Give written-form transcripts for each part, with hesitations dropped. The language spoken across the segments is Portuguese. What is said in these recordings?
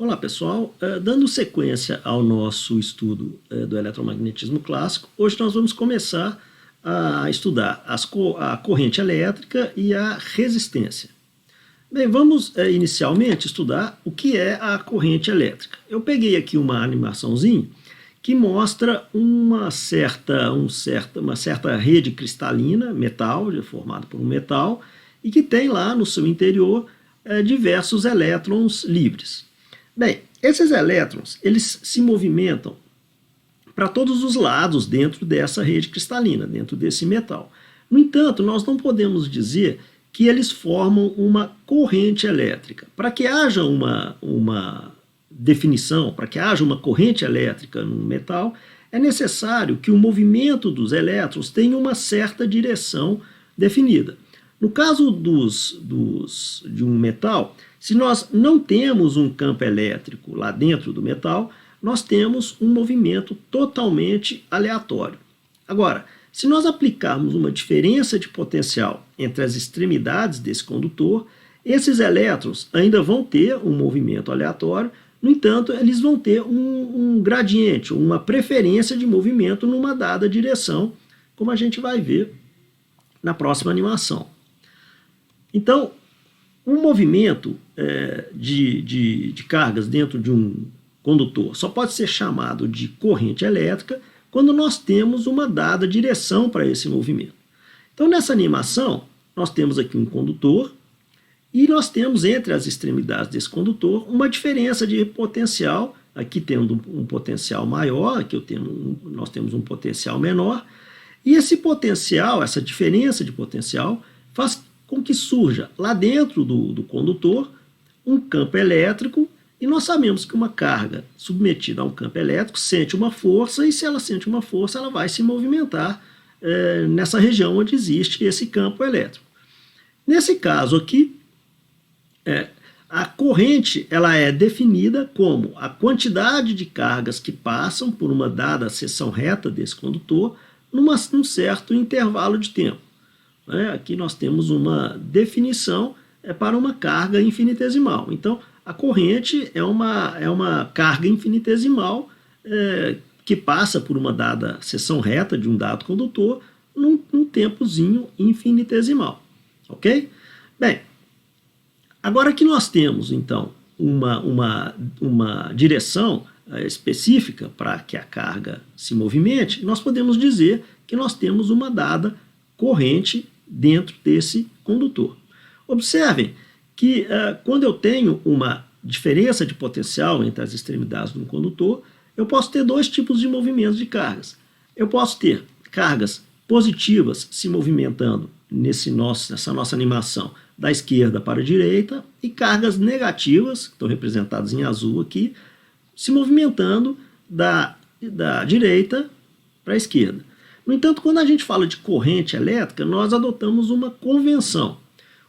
Olá pessoal, dando sequência ao nosso estudo do eletromagnetismo clássico, hoje nós vamos começar a estudar a corrente elétrica e a resistência. Bem, vamos inicialmente estudar o que é a corrente elétrica. Eu peguei aqui uma animaçãozinha que mostra uma certa rede cristalina, metal, formada por um metal, e que tem lá no seu interior diversos elétrons livres. Bem, esses elétrons, eles se movimentam para todos os lados dentro dessa rede cristalina, dentro desse metal. No entanto, nós não podemos dizer que eles formam uma corrente elétrica. Para que haja uma definição, para que haja uma corrente elétrica no metal, é necessário que o movimento dos elétrons tenha uma certa direção definida. No caso de um metal, se nós não temos um campo elétrico lá dentro do metal, nós temos um movimento totalmente aleatório. Agora, se nós aplicarmos uma diferença de potencial entre as extremidades desse condutor, esses elétrons ainda vão ter um movimento aleatório, no entanto, eles vão ter um gradiente, uma preferência de movimento numa dada direção, como a gente vai ver na próxima animação. Então, um movimento de cargas dentro de um condutor só pode ser chamado de corrente elétrica quando nós temos uma dada direção para esse movimento. Então, nessa animação, nós temos aqui um condutor e nós temos entre as extremidades desse condutor uma diferença de potencial, aqui tendo um potencial maior, aqui nós temos um potencial menor, e esse potencial, essa diferença de potencial, faz com que surja lá dentro do condutor um campo elétrico, e nós sabemos que uma carga submetida a um campo elétrico sente uma força, e se ela sente uma força, ela vai se movimentar nessa região onde existe esse campo elétrico. Nesse caso aqui, a corrente ela é definida como a quantidade de cargas que passam por uma dada seção reta desse condutor num certo intervalo de tempo. Aqui nós temos uma definição para uma carga infinitesimal. Então, a corrente é uma carga infinitesimal que passa por uma dada seção reta de um dado condutor num tempozinho infinitesimal. Ok? Bem, agora que nós temos, então, uma direção específica para que a carga se movimente, nós podemos dizer que nós temos uma dada corrente dentro desse condutor. Observem que quando eu tenho uma diferença de potencial entre as extremidades de um condutor, eu posso ter dois tipos de movimentos de cargas. Eu posso ter cargas positivas se movimentando nessa nossa animação da esquerda para a direita e cargas negativas, que estão representadas em azul aqui, se movimentando da direita para a esquerda. No entanto, quando a gente fala de corrente elétrica, nós adotamos uma convenção.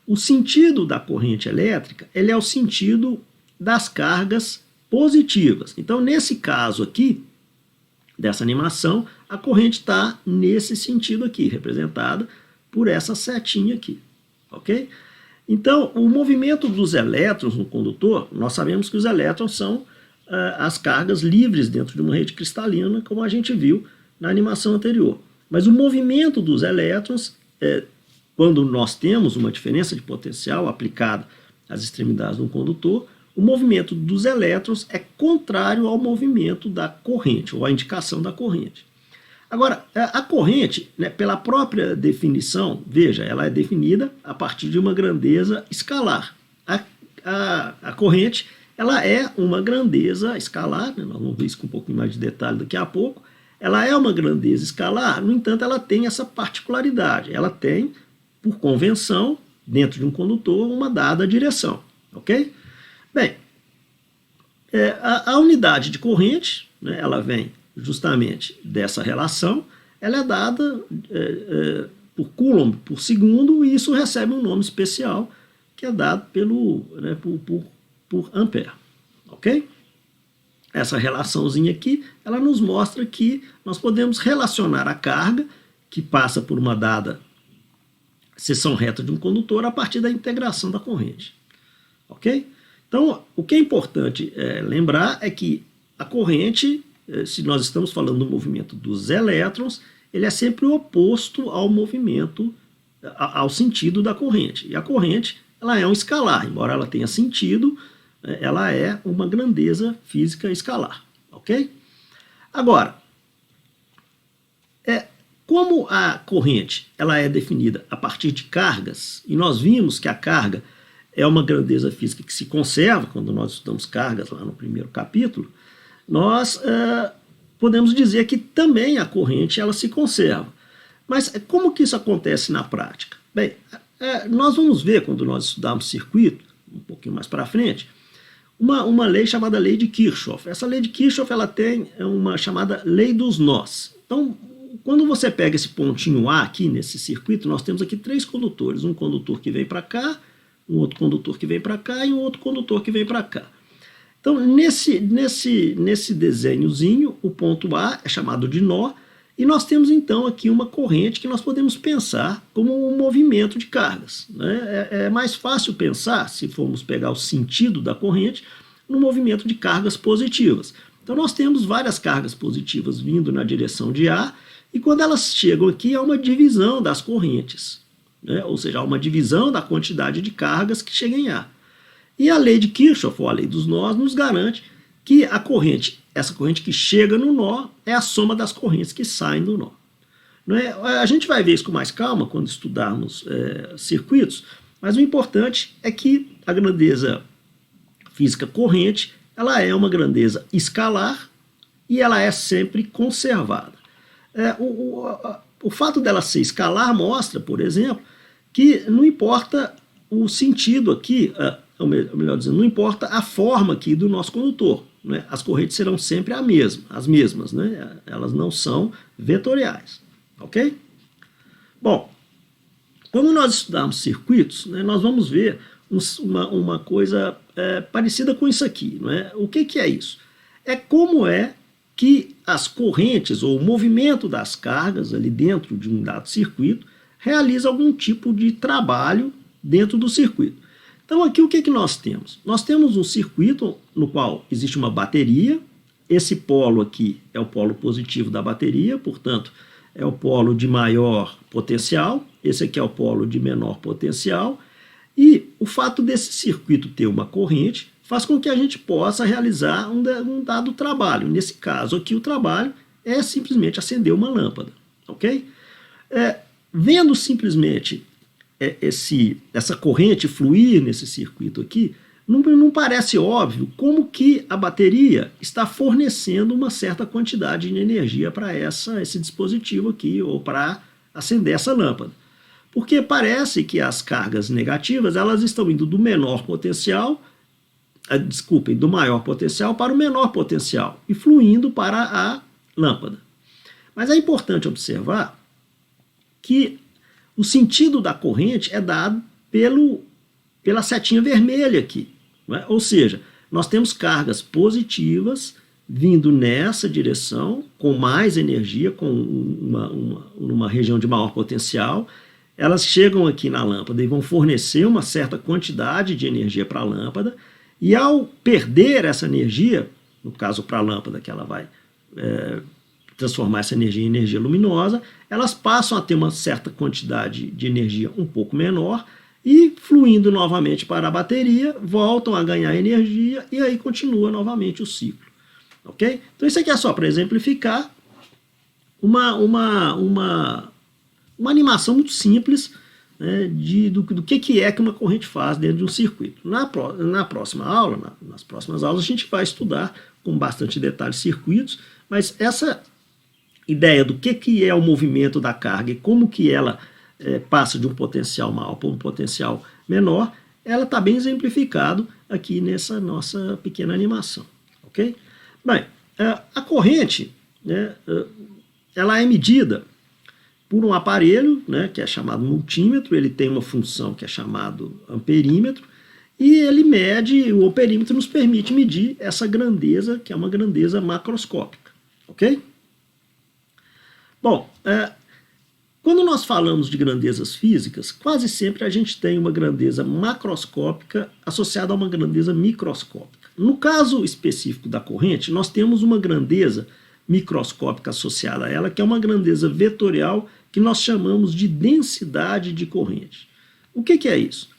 O sentido da corrente elétrica ele é o sentido das cargas positivas. Então, nesse caso aqui, dessa animação, a corrente está nesse sentido aqui, representada por essa setinha aqui. Ok? Então, o movimento dos elétrons no condutor, nós sabemos que os elétrons são as cargas livres dentro de uma rede cristalina, como a gente viu na animação anterior. Mas o movimento dos elétrons, quando nós temos uma diferença de potencial aplicada às extremidades de um condutor, o movimento dos elétrons é contrário ao movimento da corrente, ou à indicação da corrente. Agora, a corrente, pela própria definição, veja, ela é definida a partir de uma grandeza escalar. A corrente ela é uma grandeza escalar, nós vamos ver isso com um pouquinho mais de detalhe daqui a pouco. Ela é uma grandeza escalar, no entanto, ela tem essa particularidade. Ela tem, por convenção, dentro de um condutor, uma dada direção. Ok? Bem, a unidade de corrente, ela vem justamente dessa relação, ela é dada por Coulomb por segundo, e isso recebe um nome especial, que é dado por Ampere. Ok? Essa relaçãozinha aqui, ela nos mostra que nós podemos relacionar a carga que passa por uma dada seção reta de um condutor a partir da integração da corrente. Ok? Então, o que é importante lembrar é que a corrente, se nós estamos falando do movimento dos elétrons, ele é sempre o oposto ao movimento, ao sentido da corrente. E a corrente, ela é um escalar, embora ela tenha sentido, ela é uma grandeza física escalar, ok? Agora, como a corrente ela é definida a partir de cargas, e nós vimos que a carga é uma grandeza física que se conserva, quando nós estudamos cargas lá no primeiro capítulo, nós podemos dizer que também a corrente ela se conserva. Mas como que isso acontece na prática? Bem, nós vamos ver quando nós estudarmos circuito, um pouquinho mais para frente, uma lei chamada lei de Kirchhoff. Essa lei de Kirchhoff ela tem uma chamada lei dos nós. Então, quando você pega esse pontinho A aqui nesse circuito, nós temos aqui 3 condutores. Um condutor que vem para cá, um outro condutor que vem para cá e um outro condutor que vem para cá. Então, nesse desenhozinho, o ponto A é chamado de nó, e nós temos então aqui uma corrente que nós podemos pensar como um movimento de cargas, né? É mais fácil pensar, se formos pegar o sentido da corrente, no movimento de cargas positivas. Então nós temos várias cargas positivas vindo na direção de A, e quando elas chegam aqui há uma divisão das correntes, né? Ou seja, há uma divisão da quantidade de cargas que chega em A. E a lei de Kirchhoff, ou a lei dos nós, nos garante que a corrente, essa corrente que chega no nó, é a soma das correntes que saem do nó. Não é? A gente vai ver isso com mais calma quando estudarmos circuitos, mas o importante é que a grandeza física corrente ela é uma grandeza escalar e ela é sempre conservada. O fato dela ser escalar mostra, por exemplo, que não importa o sentido aqui, ou melhor dizendo, não importa a forma aqui do nosso condutor, né? As correntes serão sempre as mesmas, né? Elas não são vetoriais, ok? Bom, quando nós estudarmos circuitos, né, nós vamos ver uma coisa parecida com isso aqui, não é? O que é isso? É como é que as correntes ou o movimento das cargas ali dentro de um dado circuito realiza algum tipo de trabalho dentro do circuito. Então aqui o que nós temos? Nós temos um circuito no qual existe uma bateria, esse polo aqui é o polo positivo da bateria, portanto é o polo de maior potencial, esse aqui é o polo de menor potencial, e o fato desse circuito ter uma corrente faz com que a gente possa realizar um dado trabalho. Nesse caso aqui o trabalho é simplesmente acender uma lâmpada, ok? Vendo simplesmente essa corrente fluir nesse circuito aqui, não parece óbvio como que a bateria está fornecendo uma certa quantidade de energia para esse dispositivo aqui, ou para acender essa lâmpada. Porque parece que as cargas negativas elas estão indo do menor potencial, do maior potencial para o menor potencial, e fluindo para a lâmpada. Mas é importante observar que o sentido da corrente é dado pela setinha vermelha aqui. Não é? Ou seja, nós temos cargas positivas vindo nessa direção, com mais energia, com uma região de maior potencial. Elas chegam aqui na lâmpada e vão fornecer uma certa quantidade de energia para a lâmpada, e ao perder essa energia, no caso para a lâmpada, que ela vai transformar essa energia em energia luminosa, elas passam a ter uma certa quantidade de energia um pouco menor e, fluindo novamente para a bateria, voltam a ganhar energia e aí continua novamente o ciclo. Ok? Então isso aqui é só para exemplificar uma animação muito simples, né, do que é que uma corrente faz dentro de um circuito. Na próxima aula, nas próximas aulas, a gente vai estudar com bastante detalhe circuitos, mas essa ideia do que é o movimento da carga e como que ela passa de um potencial maior para um potencial menor, ela está bem exemplificado aqui nessa nossa pequena animação. Ok? Bem, a corrente, né, ela é medida por um aparelho, né, que é chamado multímetro. Ele tem uma função que é chamado amperímetro, e ele mede, o amperímetro nos permite medir essa grandeza, que é uma grandeza macroscópica. Ok? Bom, Quando nós falamos de grandezas físicas, quase sempre a gente tem uma grandeza macroscópica associada a uma grandeza microscópica. No caso específico da corrente, nós temos uma grandeza microscópica associada a ela, que é uma grandeza vetorial que nós chamamos de densidade de corrente. O que é isso?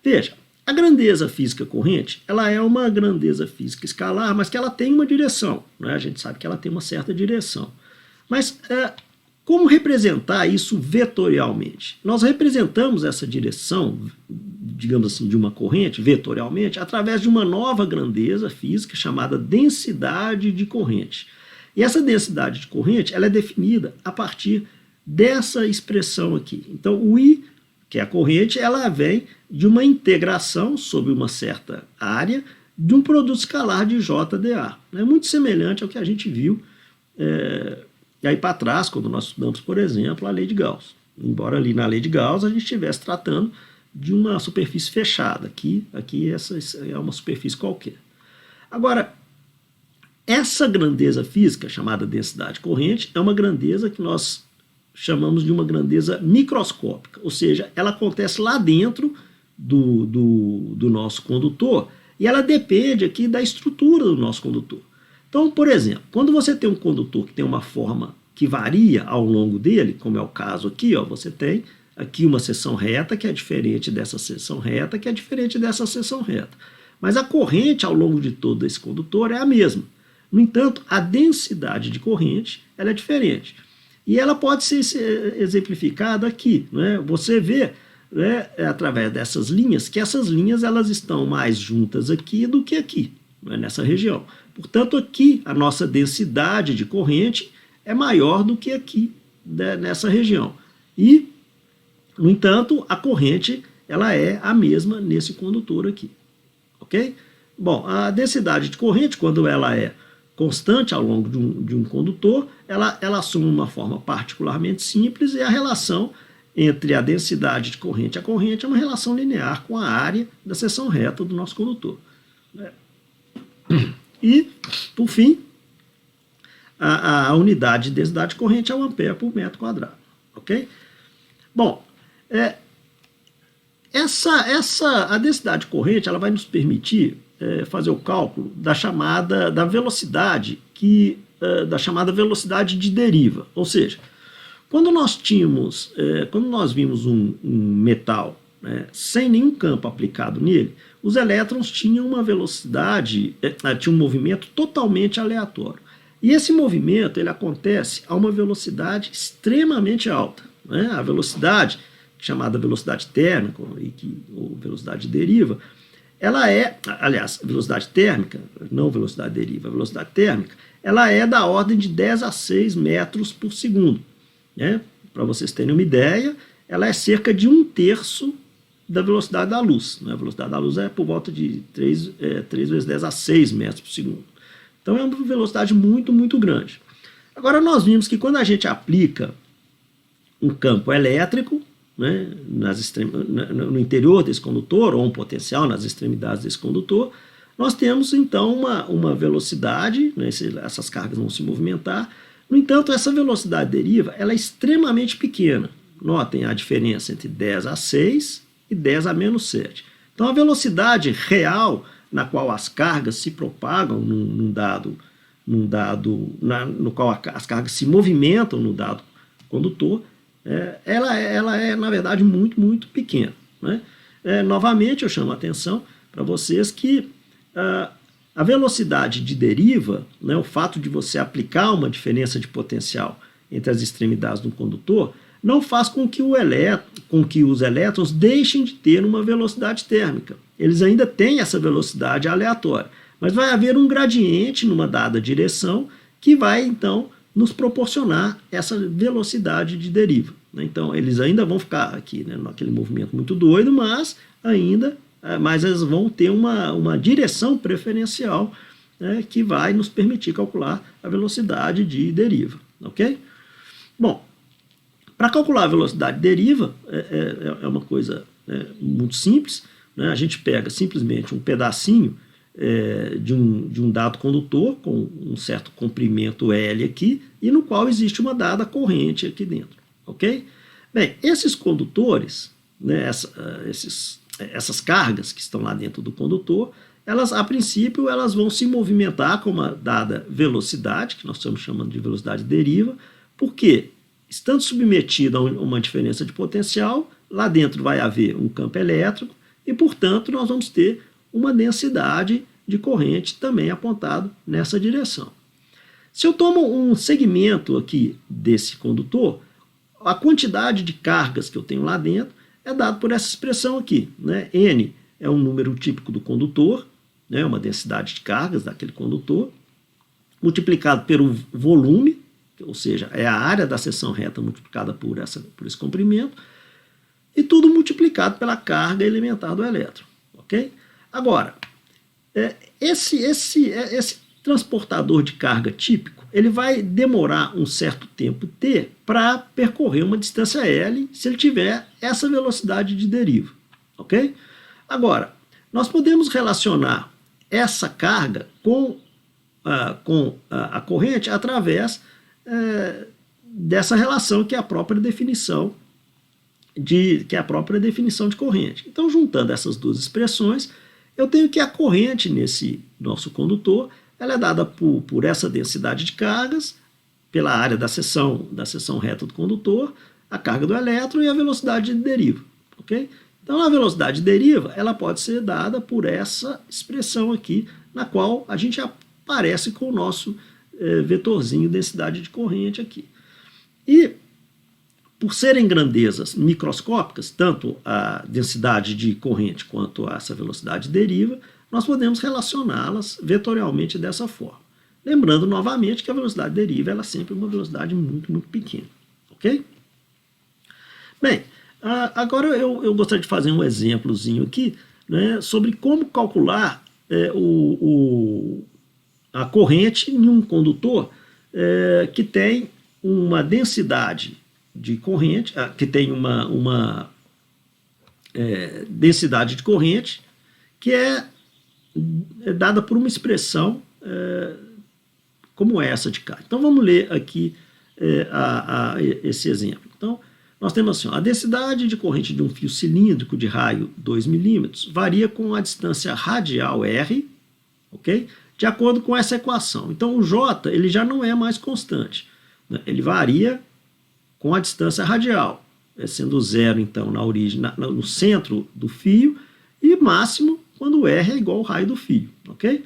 Veja, a grandeza física corrente, ela é uma grandeza física escalar, mas que ela tem uma direção, né? A gente sabe que ela tem uma certa direção. Mas como representar isso vetorialmente? Nós representamos essa direção, digamos assim, de uma corrente, vetorialmente, através de uma nova grandeza física chamada densidade de corrente. E essa densidade de corrente, ela é definida a partir dessa expressão aqui. Então, o I, que é a corrente, ela vem de uma integração sobre uma certa área de um produto escalar de JdA. É muito semelhante ao que a gente viu aí para trás, quando nós estudamos, por exemplo, a lei de Gauss. Embora ali na lei de Gauss a gente estivesse tratando de uma superfície fechada. Aqui essa é uma superfície qualquer. Agora, essa grandeza física, chamada densidade corrente, é uma grandeza que nós chamamos de uma grandeza microscópica, ou seja, ela acontece lá dentro do nosso condutor e ela depende aqui da estrutura do nosso condutor. Então, por exemplo, quando você tem um condutor que tem uma forma que varia ao longo dele, como é o caso aqui, ó, você tem aqui uma seção reta que é diferente dessa seção reta, que é diferente dessa seção reta. Mas a corrente ao longo de todo esse condutor é a mesma. No entanto, a densidade de corrente ela é diferente. E ela pode ser exemplificada aqui, né? Você vê, né, através dessas linhas, que essas linhas elas estão mais juntas aqui do que aqui, né, nessa região. Portanto, aqui a nossa densidade de corrente é maior do que aqui, né, nessa região. E, no entanto, a corrente ela é a mesma nesse condutor aqui. Ok? Bom, a densidade de corrente, quando ela é constante ao longo de um condutor, ela assume uma forma particularmente simples e a relação entre a densidade de corrente e a corrente é uma relação linear com a área da seção reta do nosso condutor. E, por fim, a unidade de densidade de corrente é o ampere por metro quadrado. Ok? Bom, a densidade de corrente ela vai nos permitir fazer o cálculo da velocidade da chamada velocidade de deriva. Ou seja, quando nós vimos um metal, né, sem nenhum campo aplicado nele, os elétrons tinham uma velocidade, tinham um movimento totalmente aleatório. E esse movimento ele acontece a uma velocidade extremamente alta. Né? A velocidade, chamada velocidade térmica, ou velocidade de deriva, ela é, aliás, velocidade térmica, não velocidade deriva, a velocidade térmica, ela é da ordem de 10 a 6 metros por segundo. Né? Para vocês terem uma ideia, ela é cerca de 1/3 da velocidade da luz. Né? A velocidade da luz é por volta de 3 vezes 10 a 6 metros por segundo. Então é uma velocidade muito, muito grande. Agora nós vimos que quando a gente aplica um campo elétrico, né, no interior desse condutor, ou um potencial nas extremidades desse condutor, nós temos então uma velocidade, né, essas cargas vão se movimentar. No entanto, essa velocidade deriva ela é extremamente pequena. Notem a diferença entre 10 a 6 e 10 a menos 7. Então a velocidade real na qual as cargas se propagam no qual as cargas se movimentam no dado condutor, ela é, na verdade, muito, muito pequena. Né? Novamente, eu chamo a atenção para vocês que a velocidade de deriva, né, o fato de você aplicar uma diferença de potencial entre as extremidades do condutor, não faz com que os elétrons deixem de ter uma velocidade térmica. Eles ainda têm essa velocidade aleatória, mas vai haver um gradiente numa dada direção que vai, então, nos proporcionar essa velocidade de deriva. Então, eles ainda vão ficar aqui, né, naquele movimento muito doido, mas eles vão ter uma direção preferencial, né, que vai nos permitir calcular a velocidade de deriva. Ok? Bom, para calcular a velocidade de deriva é uma coisa muito simples. Né? A gente pega simplesmente um pedacinho de um dado condutor com um certo comprimento L aqui e no qual existe uma dada corrente aqui dentro. Ok? Bem, esses condutores, né, essas cargas que estão lá dentro do condutor, elas, a princípio, elas vão se movimentar com uma dada velocidade, que nós estamos chamando de velocidade deriva, porque, estando submetida a uma diferença de potencial, lá dentro vai haver um campo elétrico e, portanto, nós vamos ter uma densidade de corrente também apontado nessa direção. Se eu tomo um segmento aqui desse condutor, a quantidade de cargas que eu tenho lá dentro é dada por essa expressão aqui, né? N é um número típico do condutor, né? Uma densidade de cargas daquele condutor, multiplicado pelo volume, ou seja, é a área da seção reta multiplicada por esse comprimento, e tudo multiplicado pela carga elementar do elétron. Ok? Agora, esse transportador de carga típico, ele vai demorar um certo tempo t para percorrer uma distância L se ele tiver essa velocidade de deriva. Ok? Agora, nós podemos relacionar essa carga com a corrente através dessa relação que é a própria definição de corrente. Então, juntando essas duas expressões, eu tenho que a corrente nesse nosso condutor ela é dada por essa densidade de cargas, pela área da seção reta do condutor, a carga do elétron e a velocidade de deriva. Okay? Então, a velocidade de deriva ela pode ser dada por essa expressão aqui, na qual a gente aparece com o nosso vetorzinho densidade de corrente aqui. E, por serem grandezas microscópicas, tanto a densidade de corrente quanto essa velocidade de deriva, nós podemos relacioná-las vetorialmente dessa forma. Lembrando novamente que a velocidade de deriva ela é sempre uma velocidade muito, muito pequena. Ok? Bem, agora eu gostaria de fazer um exemplozinho aqui, né, sobre como calcular a corrente em um condutor que tem uma densidade de corrente, que tem uma densidade de corrente que é dada por uma expressão como essa de cá. Então vamos ler aqui esse exemplo. Então nós temos assim, a densidade de corrente de um fio cilíndrico de raio 2 milímetros varia com a distância radial R, ok? De acordo com essa equação. Então o J ele já não é mais constante, né? Ele varia com a distância radial, sendo zero então na origem, no centro do fio, e máximo quando R é igual ao raio do fio, ok?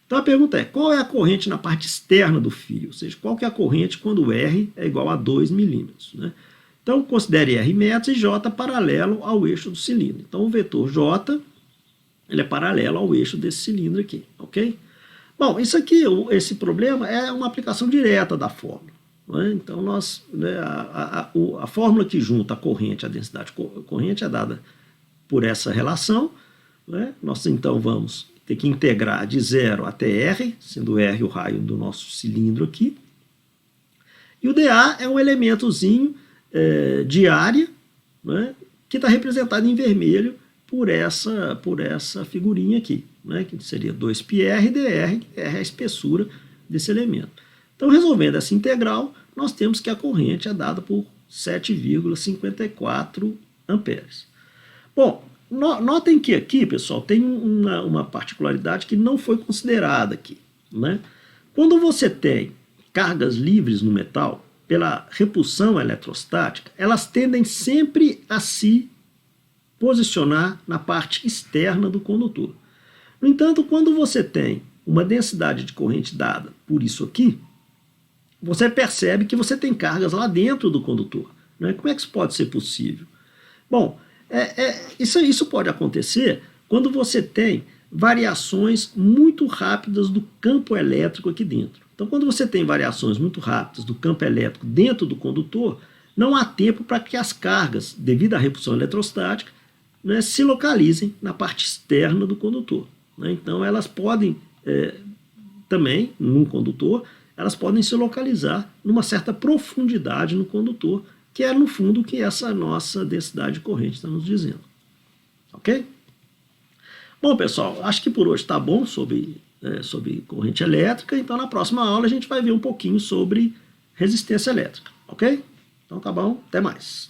Então a pergunta é, qual é a corrente na parte externa do fio? Ou seja, qual que é a corrente quando R é igual a 2 milímetros, né? Então considere R metros e J paralelo ao eixo do cilindro. Então o vetor J ele é paralelo ao eixo desse cilindro aqui, ok? Bom, isso aqui, esse problema é uma aplicação direta da fórmula. Né? Então a fórmula que junta a corrente, a densidade corrente é dada por essa relação. Né? Nós então vamos ter que integrar de 0 até R, sendo R o raio do nosso cilindro aqui. E o dA é um elementozinho de área, né? Que está representado em vermelho por essa figurinha aqui, né? Que seria 2πr dr, que é a espessura desse elemento. Então, resolvendo essa integral, nós temos que a corrente é dada por 7,54 amperes. Bom, notem que aqui, pessoal, tem uma particularidade que não foi considerada aqui, né? Quando você tem cargas livres no metal, pela repulsão eletrostática, elas tendem sempre a se posicionar na parte externa do condutor. No entanto, quando você tem uma densidade de corrente dada por isso aqui, você percebe que você tem cargas lá dentro do condutor. Né? Como é que isso pode ser possível? Bom, isso pode acontecer quando você tem variações muito rápidas do campo elétrico aqui dentro. Então, quando você tem variações muito rápidas do campo elétrico dentro do condutor, não há tempo para que as cargas, devido à repulsão eletrostática, né, se localizem na parte externa do condutor. Né? Então, elas podem também, num condutor, elas podem se localizar numa certa profundidade no condutor, que é, no fundo, o que essa nossa densidade de corrente está nos dizendo. Ok? Bom, pessoal, acho que por hoje está bom sobre corrente elétrica, então na próxima aula a gente vai ver um pouquinho sobre resistência elétrica, ok? Então tá bom, até mais.